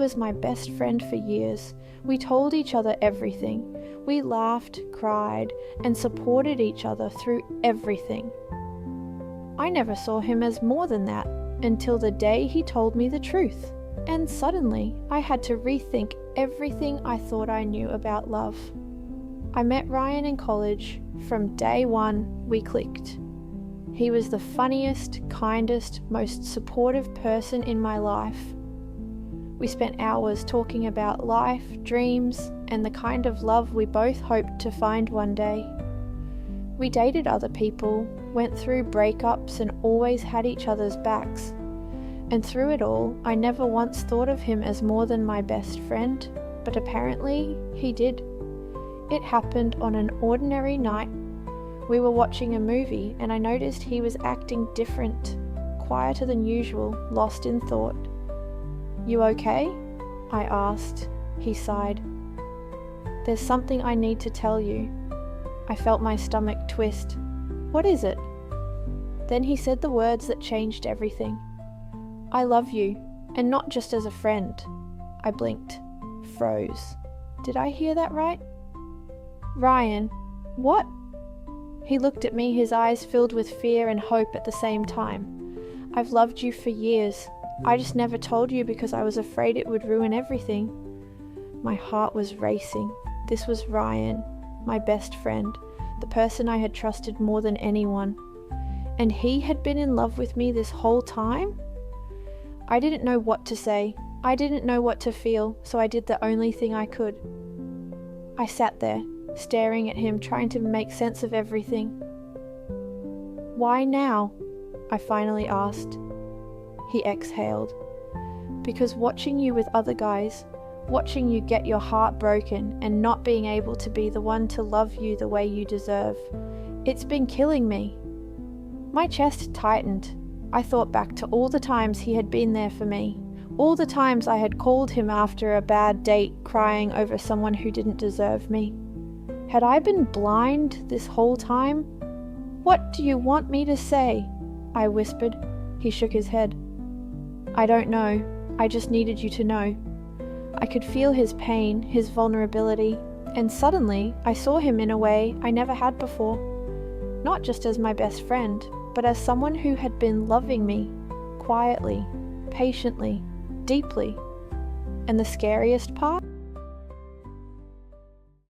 was my best friend for years. We told each other everything. We laughed, cried, and supported each other through everything. I never saw him as more than that until the day he told me the truth. And suddenly, I had to rethink everything I thought I knew about love. I met Ryan in college. From day one, we clicked. He was the funniest, kindest, most supportive person in my life. We spent hours talking about life, dreams, and the kind of love we both hoped to find one day. We dated other people, went through breakups, and always had each other's backs. And through it all, I never once thought of him as more than my best friend, but apparently he did. It happened on an ordinary night. We were watching a movie, and I noticed he was acting different, quieter than usual, lost in thought. "You okay?" I asked. He sighed. "There's something I need to tell you." I felt my stomach twist. "What is it?" Then he said the words that changed everything. "I love you, and not just as a friend." I blinked, froze. Did I hear that right? "Ryan, what?" He looked at me, his eyes filled with fear and hope at the same time. "I've loved you for years. I just never told you because I was afraid it would ruin everything." My heart was racing. This was Ryan, my best friend, the person I had trusted more than anyone. And he had been in love with me this whole time? I didn't know what to say. I didn't know what to feel, so I did the only thing I could. I sat there, staring at him, trying to make sense of everything. "Why now?" I finally asked. He exhaled. "Because watching you with other guys, watching you get your heart broken and not being able to be the one to love you the way you deserve, it's been killing me." My chest tightened. I thought back to all the times he had been there for me, all the times I had called him after a bad date crying over someone who didn't deserve me. Had I been blind this whole time? "What do you want me to say?" I whispered. He shook his head. "I don't know. I just needed you to know." I could feel his pain, his vulnerability, and suddenly I saw him in a way I never had before. Not just as my best friend, but as someone who had been loving me, quietly, patiently, deeply. And the scariest part?